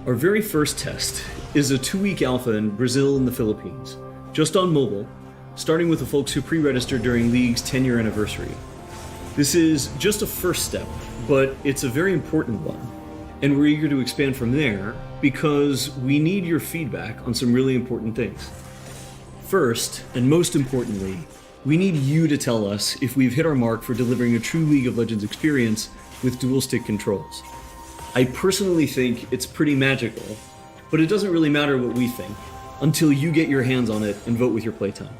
Our very first test is a 2-week alpha in Brazil and the Philippines, just on mobile, starting with the folks who pre-registered during League's 10-year anniversary. This is just a first step, but it's a very important one, and we're eager to expand from there because we need your feedback on some really important things. First, and most importantly, we need you to tell us if we've hit our mark for delivering a true League of Legends experience with dual-stick controls. I personally think it's pretty magical, but it doesn't really matter what we think until you get your hands on it and vote with your playtime.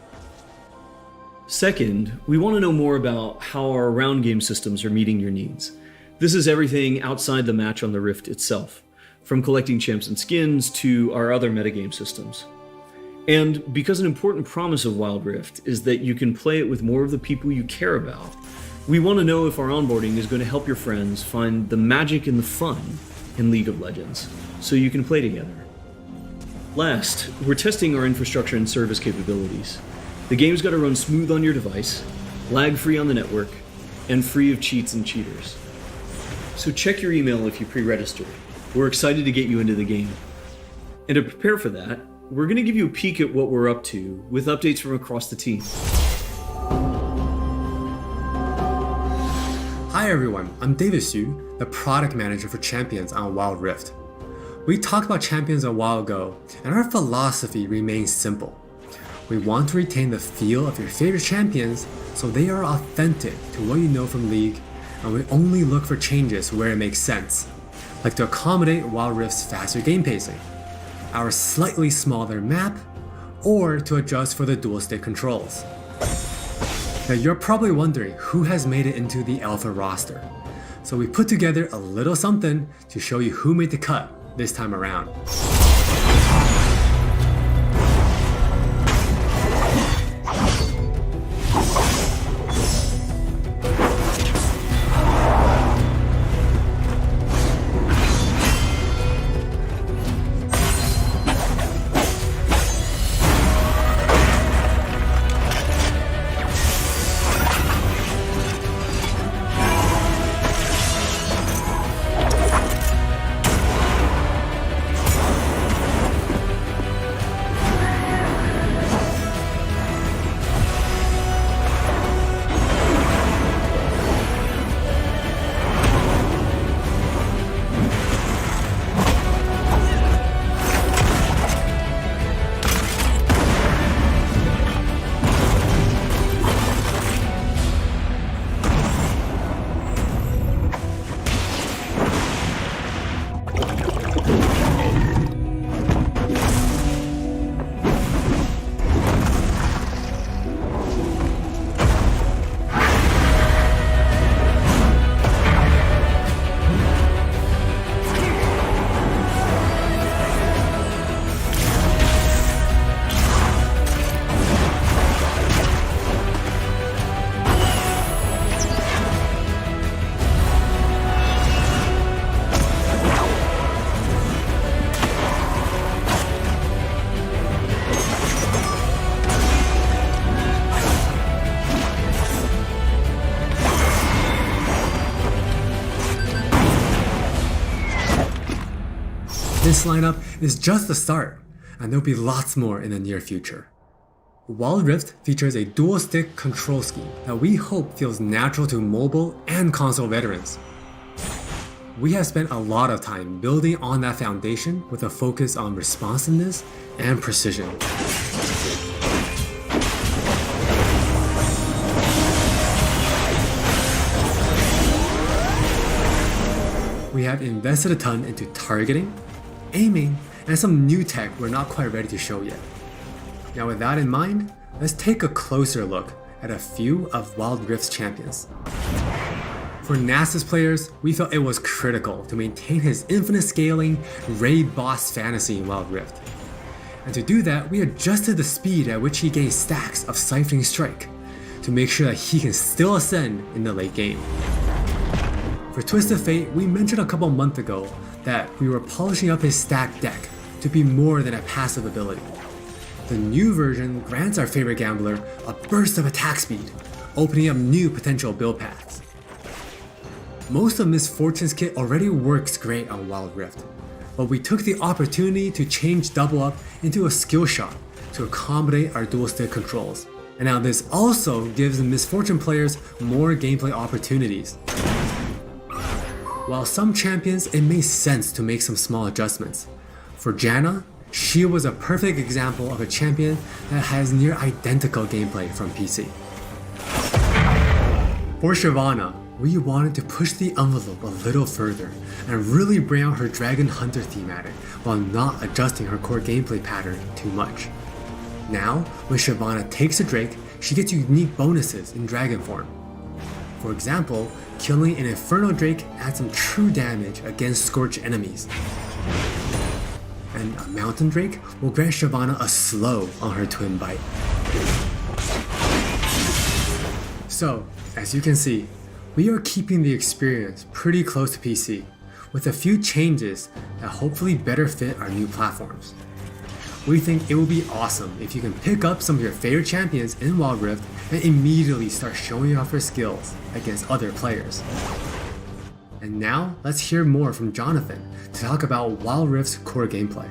Second, we want to know more about how our round game systems are meeting your needs. This is everything outside the match on the Rift itself, from collecting champs and skins to our other metagame systems. And because an important promise of Wildrift is that you can play it with more of the people you care about, we want to know if our onboarding is going to help your friends find the magic and the fun in League of Legends, so you can play together. Last, we're testing our infrastructure and service capabilities. The game's got to run smooth on your device, lag-free on the network, and free of cheats and cheaters. So check your email if you pre-registered. We're excited to get you into the game. And to prepare for that, we're going to give you a peek at what we're up to with updates from across the team. Hi everyone, I'm David Xu, the product manager for Champions on Wildrift. We talked about Champions a while ago, and our philosophy remains simple. We want to retain the feel of your favorite champions so they are authentic to what you know from League, and we only look for changes where it makes sense, like to accommodate Wildrift's faster game pacing, our slightly smaller map, or to adjust for the dual-stick controls. Now you're probably wondering who has made it into the alpha roster, so we put together a little something to show you who made the cut this time around. This lineup is just the start, and there'll be lots more in the near future. Wildrift features a dual-stick control scheme that we hope feels natural to mobile and console veterans. We have spent a lot of time building on that foundation with a focus on responsiveness and precision. We have invested a ton into targeting, aiming, and some new tech we're not quite ready to show yet. Now with that in mind, let's take a closer look at a few of Wildrift's champions. For Nasus players, we felt it was critical to maintain his infinite scaling raid boss fantasy in Wildrift. And to do that, we adjusted the speed at which he gains stacks of Siphoning Strike to make sure that he can still ascend in the late game. For Twisted Fate, we mentioned a couple months ago that we were polishing up his stack deck to be more than a passive ability. The new version grants our favorite gambler a burst of attack speed, opening up new potential build paths. Most of Miss Fortune's kit already works great on Wildrift, but we took the opportunity to change double up into a skill shot to accommodate our dual stick controls. And now this also gives the Misfortune players more gameplay opportunities. While some champions, it made sense to make some small adjustments. For Janna, she was a perfect example of a champion that has near identical gameplay from PC. For Shyvana, we wanted to push the envelope a little further and really bring out her Dragon Hunter thematic while not adjusting her core gameplay pattern too much. Now, when Shyvana takes a Drake, she gets unique bonuses in Dragon form. For example, killing an Inferno Drake adds some true damage against Scorch enemies. And a Mountain Drake will grant Shyvana a slow on her Twin Bite. So, as you can see, we are keeping the experience pretty close to PC, with a few changes that hopefully better fit our new platforms. We think it would be awesome if you can pick up some of your favorite champions in Wildrift and immediately start showing off your skills against other players. And now, let's hear more from Jonathan to talk about Wildrift's core gameplay.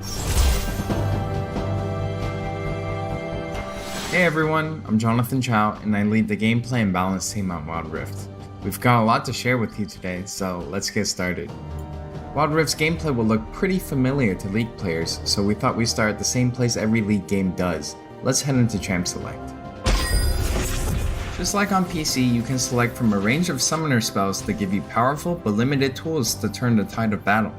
Hey everyone, I'm Jonathan Chow and I lead the gameplay and balance team on Wildrift. We've got a lot to share with you today, so let's get started. Wildrift's gameplay will look pretty familiar to League players, so we thought we'd start at the same place every League game does. Let's head into Champ Select. Just like on PC, you can select from a range of summoner spells that give you powerful but limited tools to turn the tide of battle.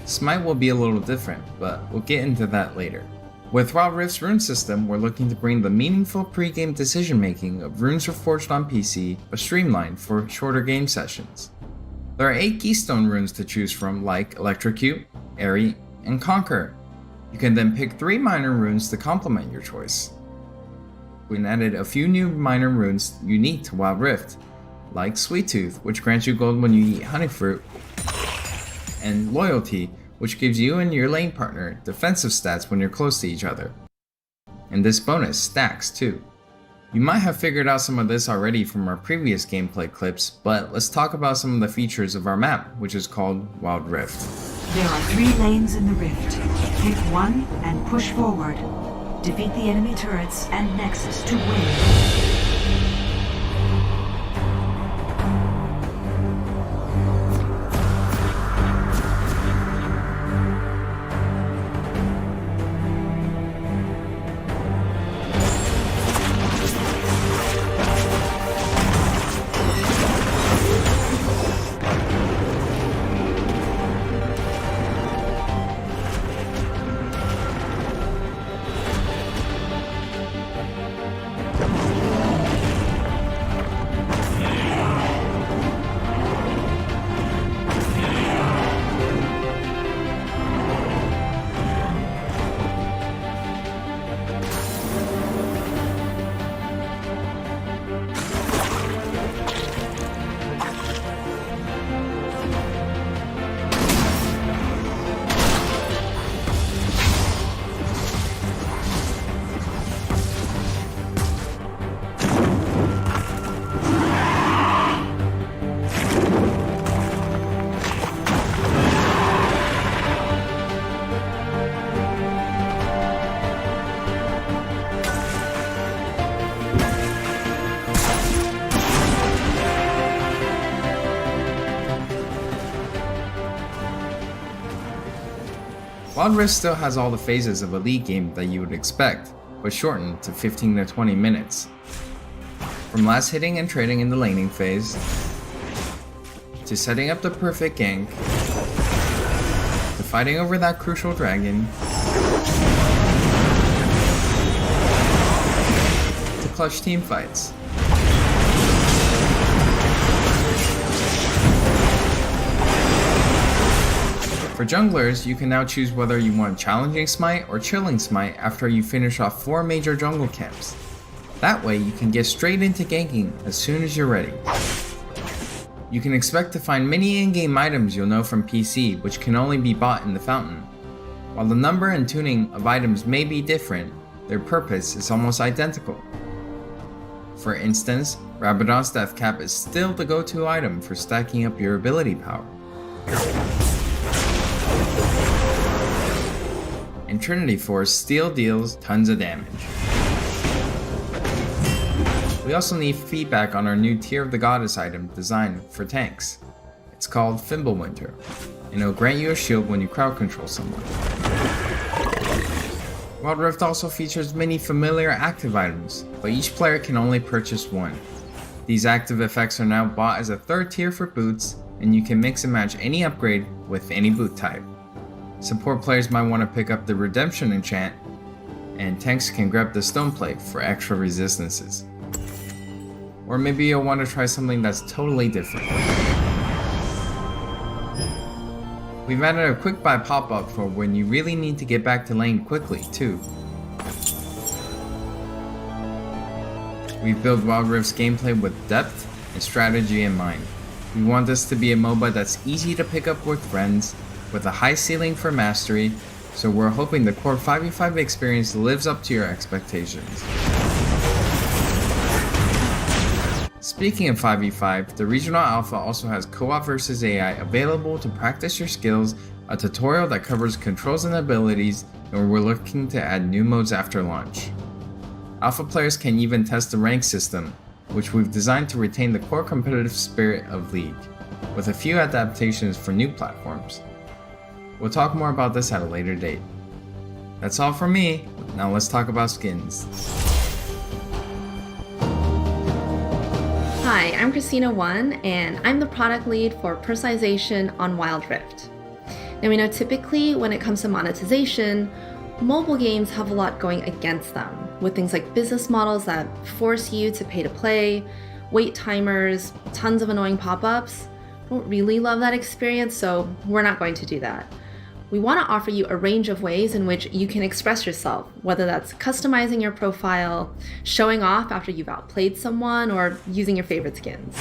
Smite will be a little different, but we'll get into that later. With Wildrift's rune system, we're looking to bring the meaningful pre-game decision making of Runes Reforged on PC, but streamlined for shorter game sessions. There are 8 keystone runes to choose from, like Electrocute, Airy, and Conquer. You can then pick 3 minor runes to complement your choice. We added a few new minor runes unique to Wildrift, like Sweet Tooth, which grants you gold when you eat honey fruit, and Loyalty, which gives you and your lane partner defensive stats when you're close to each other. And this bonus stacks too. You might have figured out some of this already from our previous gameplay clips, but let's talk about some of the features of our map, which is called Wildrift. There are 3 lanes in the rift. Pick one and push forward. Defeat the enemy turrets and Nexus to win. Wildrift still has all the phases of a League game that you would expect, but shortened to 15 to 20 minutes. From last hitting and trading in the laning phase, to setting up the perfect gank, to fighting over that crucial dragon, to clutch team fights. For junglers, you can now choose whether you want Challenging Smite or Chilling Smite after you finish off 4 major jungle camps. That way you can get straight into ganking as soon as you're ready. You can expect to find many in-game items you'll know from PC, which can only be bought in the fountain. While the number and tuning of items may be different, their purpose is almost identical. For instance, Rabadon's Death Cap is still the go-to item for stacking up your ability power. and Trinity Force steel deals tons of damage. We also need feedback on our new Tear of the Goddess item designed for tanks. It's called Fimbulwinter, and it'll grant you a shield when you crowd control someone. Wildrift also features many familiar active items, but each player can only purchase one. These active effects are now bought as a third tier for boots, and you can mix and match any upgrade with any boot type. Support players might want to pick up the Redemption enchant, and tanks can grab the Stone Plate for extra resistances. Or maybe you'll want to try something that's totally different. We've added a quick buy pop-up for when you really need to get back to lane quickly too. We've built Wildrift's gameplay with depth and strategy in mind. We want this to be a MOBA that's easy to pick up with friends, with a high ceiling for mastery, so we're hoping the core 5v5 experience lives up to your expectations. Speaking of 5v5, the Regional Alpha also has Co-op vs AI available to practice your skills, a tutorial that covers controls and abilities, and we're looking to add new modes after launch. Alpha players can even test the rank system, which we've designed to retain the core competitive spirit of League, with a few adaptations for new platforms. We'll talk more about this at a later date. That's all from me, now let's talk about skins. Hi, I'm Christina1, and I'm the product lead for personalization on Wildrift. Now we know typically when it comes to monetization, mobile games have a lot going against them, with things like business models that force you to pay to play, wait timers, tons of annoying pop-ups. I don't really love that experience, so we're not going to do that. We want to offer you a range of ways in which you can express yourself, whether that's customizing your profile, showing off after you've outplayed someone, or using your favorite skins.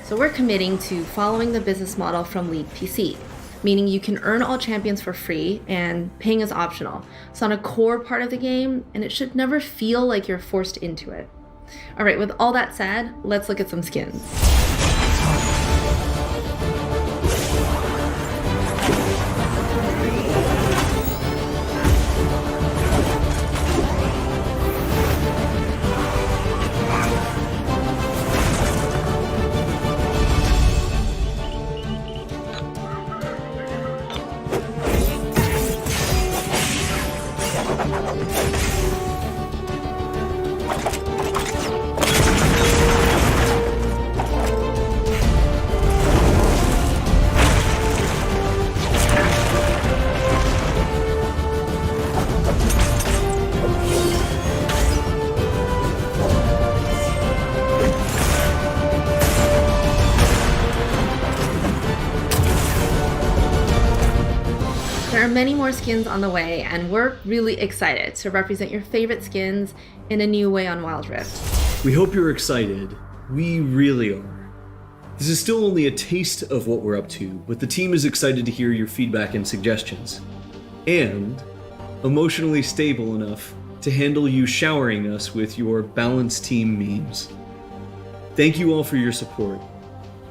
So we're committing to following the business model from League PC, meaning you can earn all champions for free and paying is optional. It's not a core part of the game, and it should never feel like you're forced into it. All right, with all that said, let's look at some skins. There are many more skins on the way, and we're really excited to represent your favorite skins in a new way on Wildrift. We hope you're excited. We really are. This is still only a taste of what we're up to, but the team is excited to hear your feedback and suggestions. And emotionally stable enough to handle you showering us with your balanced team memes. Thank you all for your support.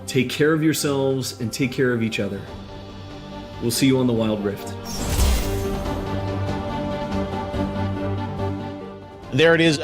Take care of yourselves and take care of each other. We'll see you on the Wildrift. There it is.